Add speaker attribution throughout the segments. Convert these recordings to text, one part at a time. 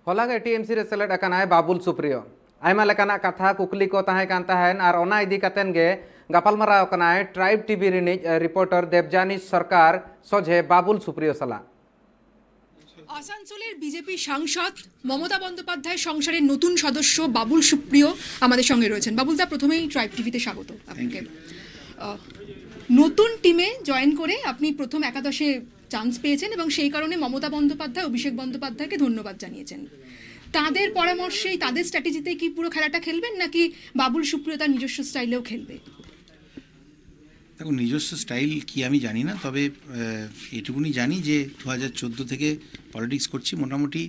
Speaker 1: हलागे TMC रे salad अकानाय Babul Supriyo Aima लेकाना कथा कुकली को ताहें कान ताहेन आर ओना इदी कातेन गे गापालमाराव कनाय ट्राइब टीवी रिनिज रिपोर्टर देवजानी सरकार सोझे बाबुल सुप्रियो सला
Speaker 2: আসানসোলের বিজেপি সাংসদ মমতা বন্দ্যোপাধ্যায়ের সংসারের নতুন সদস্য বাবুল সুপ্রিয় আমাদের সঙ্গে রয়েছেন। বাবুলদা, প্রথমেই ট্রাইব টিভিতে স্বাগত আপনাকে। নতুন টিমে জয়েন করে আপনি প্রথম একাদশে চান্স পেয়েছেন এবং সেই কারণে মমতা বন্দ্যোপাধ্যায় অভিষেক বন্দ্যোপাধ্যায়কে ধন্যবাদ জানিয়েছেন। তাদের পরামর্শেই তাদের স্ট্র্যাটেজিতেই কি পুরো খেলাটা খেলবেন নাকি বাবুল সুপ্রিয় তার নিজস্ব স্টাইলেও খেলবে?
Speaker 3: দেখুন, নিজস্ব স্টাইল কি আমি জানি না, তবে এটুকুনি জানি যে 2014 থেকে পলিটিক্স করছি। মোটামুটি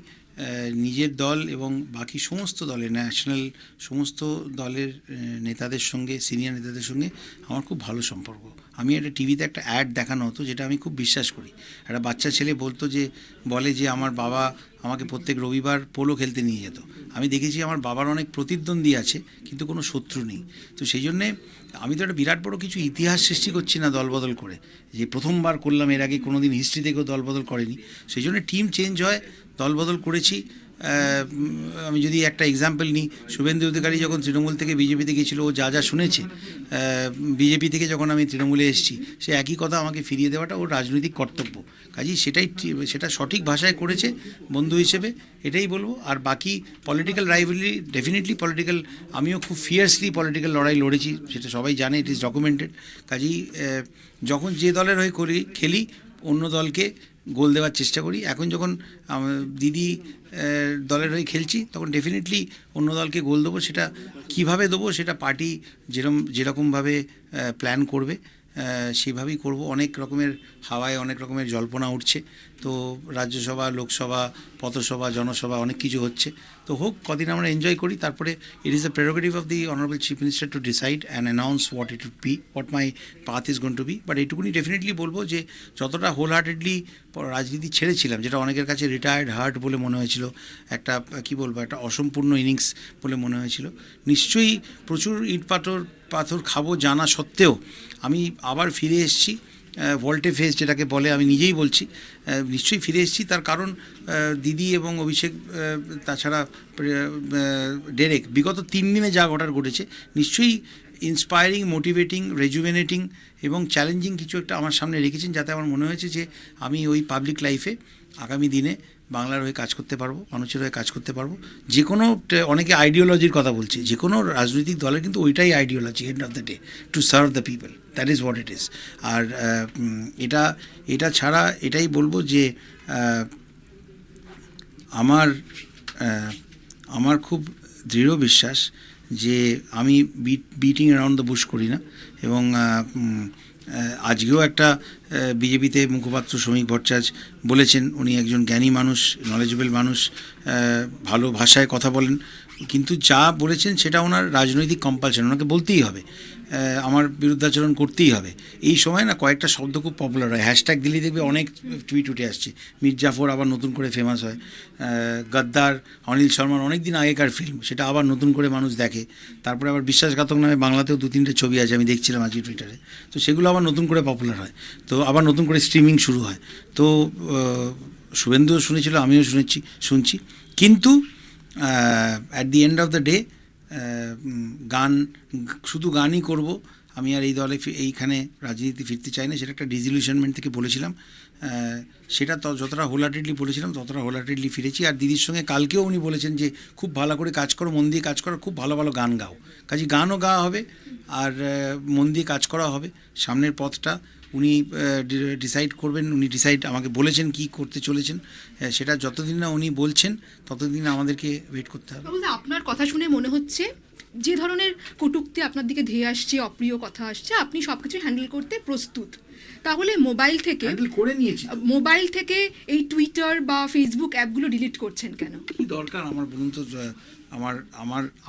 Speaker 3: নিজের দল এবং বাকি সমস্ত দলের ন্যাশনাল সমস্ত দলের নেতাদের সঙ্গে, সিনিয়র নেতাদের সঙ্গে আমার খুব ভালো সম্পর্ক। আমি একটা টিভিতে একটা অ্যাড দেখানো হতো, যেটা আমি খুব বিশ্বাস করি। একটা বাচ্চা ছেলে বলে যে আমার বাবা আমাকে প্রত্যেক রবিবার পোলো খেলতে নিয়ে যেত। আমি দেখেছি আমার বাবার অনেক প্রতিদ্বন্দ্বী আছে, কিন্তু কোনো শত্রু নেই। তো সেই জন্যে আমি তো একটা বিরাট বড় কিছু ইতিহাস সৃষ্টি করছি না দলবদল করে, যে প্রথমবার করলাম, এর আগে কোনো দিন হিস্ট্রি থেকেও দলবদল করেনি। সেই জন্য টিম চেঞ্জ হয়, দলবদল করেছি। আমি যদি একটা এক্সাম্পল নিই, শুভেন্দু অধিকারী যখন তৃণমূল থেকে বিজেপিতে গিয়েছিল, ও যা যা শুনেছে, বিজেপি থেকে যখন আমি তৃণমূলে এসেছি, সে একই কথা আমাকে ফিরিয়ে দেওয়াটা ওর রাজনৈতিক কর্তব্য। কাজেই সেটা সঠিক ভাষায় করেছে বন্ধু হিসেবে, এটাই বলবো। আর বাকি পলিটিক্যাল রাইভালরি, ডেফিনেটলি পলিটিক্যাল, আমিও খুব ফিয়ার্সলি পলিটিক্যাল লড়াই লড়েছি, সেটা সবাই জানে, ইট ইজ ডকুমেন্টেড। কাজেই যখন যে দলের হয়ে খেলি, অন্য দলকে গোল দেওয়ার চেষ্টা করি। এখন যখন দিদি দলের হয়ে খেলছি, তখন ডেফিনেটলি অন্য দলকে গোল দেবো। সেটা কিভাবে দেবো, সেটা পার্টি যেরকমভাবে প্ল্যান করবে সেইভাবেই করব। অনেক রকমের হাওয়ায় অনেক রকমের জল্পনা উঠছে, তো রাজ্যসভা, লোকসভা, পথসভা, জনসভা অনেক কিছু হচ্ছে। তো হোক, কদিন আমরা এনজয় করি, তারপরে it is the prerogative of the honourable chief minister to decide and announce what it would be, what my path is going to be. But এইটুকুনি ডেফিনেটলি বলবো যে যতটা হোল হার্টেডলি রাজনীতি ছেড়েছিলাম, যেটা অনেকের কাছে রিটায়ার্ড হার্ট বলে মনে হয়েছিল, একটা কী বলবো, একটা অসম্পূর্ণ ইনিংস বলে মনে হয়েছিল, নিশ্চয়ই প্রচুর ইট পাথর খাবো জানা সত্ত্বেও আমি আবার ফিরে এসেছি। ভল্টে ফেস যেটাকে বলে, আমি নিজেই বলছি, নিশ্চয়ই ফিরে এসেছি। তার কারণ দিদি এবং অভিষেক, তাছাড়া ডেরেক, বিগত 3 দিনে যা ঘটেছে, নিশ্চয়ই ইন্সপায়ারিং, মোটিভেটিং, রেজুভেনেটিং এবং চ্যালেঞ্জিং কিছু একটা আমার সামনে রেখেছেন, যাতে আমার মনে হয়েছে যে আমি ওই পাবলিক লাইফে আগামী দিনে বাংলার হয়ে কাজ করতে পারবো, মানুষের হয়ে কাজ করতে পারবো। যে কোনো, অনেকে আইডিওলজির কথা বলছে, যে কোনো রাজনৈতিক দলের কিন্তু ওইটাই ideology, end of the day to serve the people, that is what it is. আর এটা ছাড়া এটাই বলবো যে আমার খুব দৃঢ় বিশ্বাস যে আমি বিটিং অ্যারাউন্ড দ্য বুশ করি না। এবং আজকেও একটা বিজেপিতে মুখপাত্র শ্রমিক ভট্টাচার্য বলেছেন, উনি একজন জ্ঞানী মানুষ, নলেজেবল মানুষ, ভালো ভাষায় কথা বলেন, কিন্তু যা বলেছেন সেটা ওনার রাজনৈতিক কম্পালশন, ওনাকে বলতেই হবে, আমার বিরুদ্ধাচরণ করতেই হবে। এই সময় না কয়েকটা শব্দ খুব পপুলার হয়, হ্যাশট্যাগ দিলেই দেখবে অনেক টুইট উঠে আসছে। মির্জাফর আবার নতুন করে ফেমাস হয়, গদ্দার, অনিল শর্মার অনেক দিন আগেকার ফিল্ম, সেটা আবার নতুন করে মানুষ দেখে। তারপরে আবার বিশ্বাসঘাতক নামে বাংলাতেও 2-3টে ছবি আছে, আমি দেখছিলাম আজকে টুইটারে। তো সেগুলো আবার নতুন করে পপুলার হয়, তো আবার নতুন করে স্ট্রিমিং শুরু হয়। তো শুভেন্দুও শুনেছিল, আমিও শুনছি, কিন্তু at the end of the day শুধু গানই করব। আমি আর এই দলে, এইখানে রাজনীতি ফিরতে চাই না, সেটা একটা ডিসিলিউশনমেন্ট থেকে বলেছিলাম। সেটা যতটা হোলহার্টেডলি বলেছিলাম ততটা হোলহার্টেডলি ফিরেছি। আর দিদির সঙ্গে কালকেও উনি বলেছেন যে খুব ভালো করে কাজ করো, মন দিয়ে কাজ করো, খুব ভালো ভালো গান গাও। কাজে গানও গাওয়া হবে আর মন দিয়ে কাজ করা হবে। সামনের পথটা উনি ডিসাইড করবেন, উনি আমাকে বলেছেন কি করতে চলেছেন, সেটা যতদিন না উনি বলছেন ততদিন আমাদেরকে ওয়েট করতে হবে।
Speaker 2: আপনার কথা শুনে মনে হচ্ছে যে ধরনের কটূক্তি আপনার দিকে ধেয়ে আসছে, অপ্রিয় কথা আসছে, আপনি সব কিছু হ্যান্ডেল করতে প্রস্তুত। তাহলে মোবাইল থেকে এই টুইটার বা ফেসবুক অ্যাপগুলো ডিলিট করছেন কেন?
Speaker 3: কি দরকার আমার বলুন তো?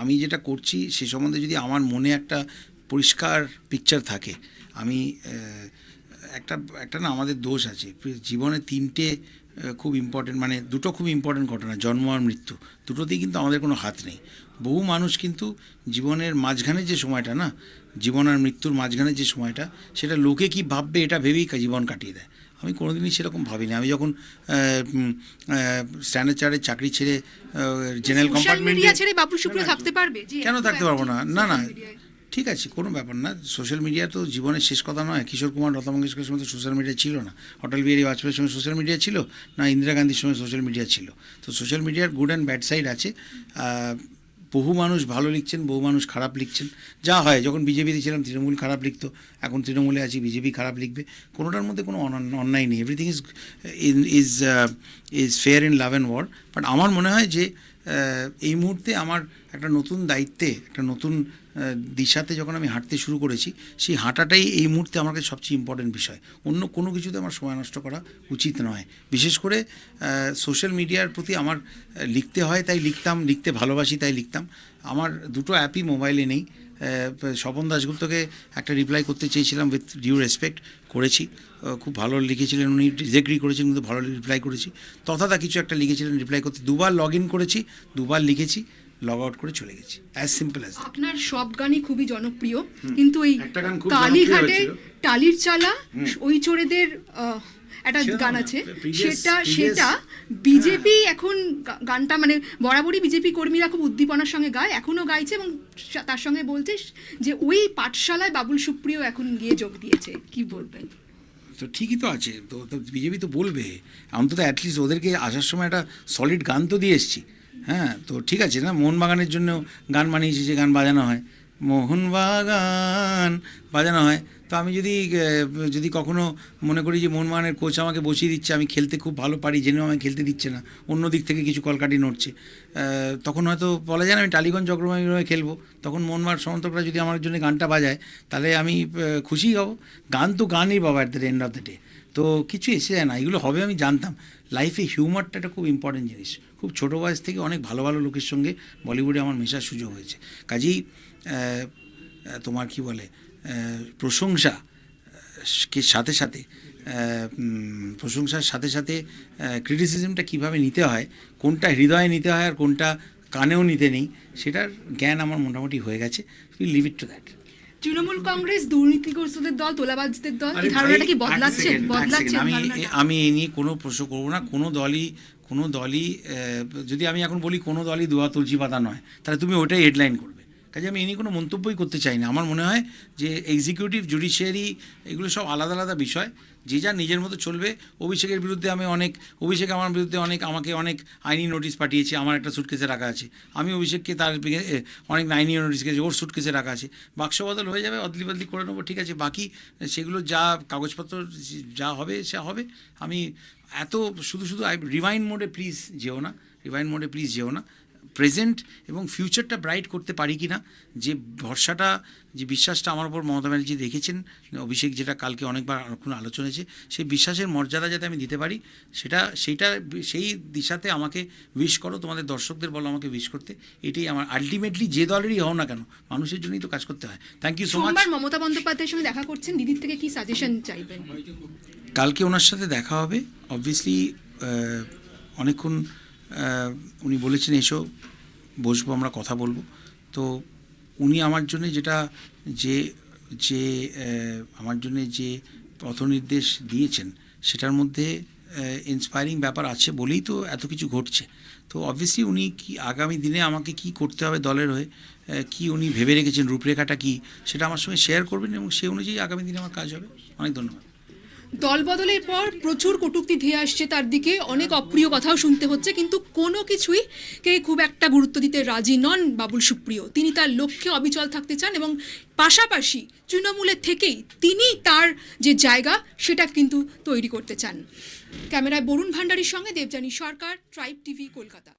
Speaker 3: আমি যেটা করছি সে সম্বন্ধে যদি আমার মনে একটা পরিষ্কার পিকচার থাকে, আমি একটা না, আমাদের দোষ আছে জীবনে, 3টে খুব ইম্পর্টেন্ট, মানে 2টো খুব ইম্পর্টেন্ট ঘটনা, জন্ম আর মৃত্যু, দুটোতেই কিন্তু আমাদের কোনো হাত নেই। বহু মানুষ কিন্তু জীবনের মাঝখানে যে সময়টা না, জীবন আর মৃত্যুর মাঝখানে যে সময়টা, সেটা লোকে কি ভাববে এটা ভেবেই জীবন কাটিয়ে দেয়। আমি কোনোদিনই সেরকম ভাবিনি। আমি যখন স্ট্যান্ডার্ড চার্টের চাকরি ছেড়ে জেনারেল
Speaker 2: সোশ্যাল
Speaker 3: কম্পার্টমেন্টে
Speaker 2: মিডিয়া ছেড়ে বাবুল সুপ্রিয় থাকতে পারবে? যে
Speaker 3: কেন
Speaker 2: এত
Speaker 3: থাকতে পারবো না?
Speaker 2: active
Speaker 3: না না,
Speaker 2: social media-য়।
Speaker 3: ঠিক আছে, কোনো ব্যাপার না। সোশ্যাল মিডিয়া তো জীবনের শেষ কথা নয়। কিশোর কুমার, লতা মঙ্গেশকরের সময় তো সোশ্যাল মিডিয়া ছিল না, অটল বিহারী বাজপেয়ীর সময় সোশ্যাল মিডিয়া ছিল না, ইন্দিরা গান্ধীর সময় সোশ্যাল মিডিয়া ছিল। তো সোশ্যাল মিডিয়ার গুড অ্যান্ড ব্যাড সাইড আছে। বহু মানুষ ভালো লিখছেন, বহু মানুষ খারাপ লিখছেন, যা হয়। যখন বিজেপিতে ছিলাম তৃণমূল খারাপ লিখতো, এখন তৃণমূলে আছি বিজেপি খারাপ লিখবে। কোনোটার মধ্যে কোনো অন্যায় নেই। Everything is fair in love and war. But আমার মনে হয় যে এই মুহূর্তে আমার একটা নতুন দায়িত্বে, একটা নতুন দিশাতে যখন আমি হাঁটতে শুরু করেছি, সেই হাঁটাটাই এই মুহূর্তে আমার কাছে সবচেয়ে ইম্পর্টেন্ট বিষয়। অন্য কোনো কিছুতে আমার সময় নষ্ট করা উচিত নয়। বিশেষ করে সোশ্যাল মিডিয়ার প্রতি আমার লিখতে হয় তাই লিখতাম, লিখতে ভালোবাসি তাই লিখতাম। আমার দুটো অ্যাপই মোবাইলে নেই। স্বপন দাশগুপ্তকে একটা রিপ্লাই করতে চেয়েছিলাম, উইথ ডিউ রেসপেক্ট করেছি। খুব ভালো লিখেছিলেন উনি, ডিসএগ্রি করেছেন কিন্তু ভালো রিপ্লাই করেছি। তথাৎ কিছু একটা লিখেছিলেন, রিপ্লাই করতে দুবার লগ ইন করেছি, দুবার লিখেছি, লগ আউট করে চলে গেছি। As simple as.
Speaker 2: আপনার সব গানই খুবই জনপ্রিয়, কিন্তু এই
Speaker 3: একটা গান খুব
Speaker 2: কালীঘাটে
Speaker 3: জনপ্রিয় হয়েছিল।
Speaker 2: টালির চালা ওই চোরেদের একটা
Speaker 3: ছিল
Speaker 2: গান
Speaker 3: না,
Speaker 2: আছে,
Speaker 3: previous-
Speaker 2: সেটা বিজেপি এখন গানটা মানে বরাবরই বিজেপি কর্মীরা খুব উদ্দীপনার সঙ্গে গায়, এখনো গাইছে, এবং তার সঙ্গে বলছে যে ওই পাঠশালায় বাবুল সুপ্রিয় এখন গিয়ে যোগ দিয়েছে। কি বলবেন?
Speaker 3: তো ঠিকই তো আছে, তো বিজেপি তো বলবে, অন্তত অ্যাটলিস্ট ওদেরকে আসার সময় একটা সলিড গান তো দিয়ে এসছি। হ্যাঁ, তো ঠিক আছে না, মোহনবাগানের জন্য গান বানিয়েছি, যে গান বাজানো হয়, মোহনবাগান বাজানো হয়। তো আমি যদি কখনো মনে করি যে মোহনবাগানের কোচ আমাকে বসিয়ে দিচ্ছে, আমি খেলতে খুব ভালো পারি জেনেও আমাকে খেলতে দিচ্ছে না, অন্য দিক থেকে কিছু কলকাঠি নড়ছে, তখন হয়তো বলা যায় না আমি টালিগঞ্জ চক্রবাণী খেলবো। তখন মোহনবাগান সমর্থকরা যদি আমার জন্য গানটা বাজায়, তাহলে আমি খুশিই হব। গান তো গানই বাবা, at the end of the day. তো কিছু এসে যায় না, এগুলো হবে আমি জানতাম। লাইফে হিউমারটা একটা খুব ইম্পর্টেন্ট জিনিস। খুব ছোটো বয়স থেকে অনেক ভালো ভালো লোকের সঙ্গে বলিউডে আমার মেশার সুযোগ হয়েছে। কাজেই তোমার কি বলে, প্রশংসা সাথে সাথে প্রশংসার সাথে সাথে ক্রিটিসিজমটা কীভাবে নিতে হয়, কোনটা হৃদয়ে নিতে হয় আর কোনটা কানেও নিতে নেই, সেটার জ্ঞান আমার মোটামুটি হয়ে গেছে। Will leave it to that.
Speaker 2: Trinamool Congress দুর্নীতিগ্রস্তদের দল, তোলাবাজদের দল, এই ধারণাটা কি বদলাচ্ছে?
Speaker 3: আমি এই নিয়ে কোনো প্রশ্ন করবো না। কোনো দলই যদি আমি এখন বলি কোনো দলই দোয়া তুলসী পাতা নয়, তাহলে তুমি ওটাই হেডলাইন করবে। কাজে আমি এই নিয়ে কোনো মন্তব্যই করতে চাই না। আমার মনে হয় যে এক্সিকিউটিভ, জুডিশিয়ারি, এগুলো সব আলাদা আলাদা বিষয়, যে যা নিজের মতো চলবে। অভিষেকের বিরুদ্ধে অভিষেক আমার বিরুদ্ধে আমাকে অনেক আইনি নোটিশ পাঠিয়েছে, আমার একটা সুটকেসে রাখা আছে। আমি অভিষেককে তার অনেক আইনি নোটিশ গেছে, ওর সুটকেসে রাখা আছে। বাক্স বদল হয়ে যাবে, অদলি বদলি করে নেবো, ঠিক আছে। বাকি সেগুলো যা কাগজপত্র যা হবে সে হবে। আমি এত শুধু রিভাইন্ড মোডে প্লিজ যেও না। প্রেজেন্ট এবং ফিউচারটা ব্রাইট করতে পারি কি না, যে ভরসাটা, যে বিশ্বাসটা আমার উপর মমতা ব্যানার্জি রেখেছেন, অভিষেক যেটা কালকে অনেকবার কোনো আলোচনা হয়েছে, সেই বিশ্বাসের মর্যাদা যাতে আমি দিতে পারি, সেই দিশাতে আমাকে উইশ করো, তোমাদের দর্শকদের বলো আমাকে উইশ করতে। এটাই আমার আলটিমেটলি, যে দলেরই হও না কেন, মানুষের জন্যই তো কাজ করতে হয়। Thank you so much.
Speaker 2: সোমবার মমতা বন্দ্যোপাধ্যায়ের সঙ্গে দেখা করছেন, দিদির থেকে কি সাজেশন চাইবেন?
Speaker 3: কালকে ওনার সাথে দেখা হবে। অবভিয়াসলি অনেকক্ষণ উনি বলেছেন এসো, বসবো, আমরা কথা বলবো। তো উনি আমার জন্য আমার জন্য যে পথনির্দেশ দিয়েছেন, সেটার মধ্যে ইন্সপায়ারিং ব্যাপার আছে বলেই তো এত কিছু ঘটছে। তো অবভিয়াসলি উনি কি আগামী দিনে আমাকে কি করতে হবে দলের হয়ে, কি উনি ভেবে রেখেছেন, রূপরেখাটা কি, সেটা আমার সঙ্গে শেয়ার করবেন, এবং সেই অনুযায়ী আগামী দিনে আমার কাজ হবে। অনেক ধন্যবাদ।
Speaker 2: দল বদলের পর প্রচুর কটূক্তি ধেয়ে আসছে তার দিকে, অনেক অপ্রিয় কথাও শুনতে হচ্ছে, কিন্তু কোনো কিছুই কে খুব একটা গুরুত্ব দিতে রাজি নন বাবুল সুপ্রিয়। তিনি তার লক্ষ্যে অবিচল থাকতে চান, এবং পাশাপাশি তৃণমূলের থেকেই তিনি তার যে জায়গা সেটা কিন্তু তৈরি করতে চান। ক্যামেরায় বরুণ ভান্ডারীর সঙ্গে দেবযানী সরকার, ট্রাইব টিভি, কলকাতা।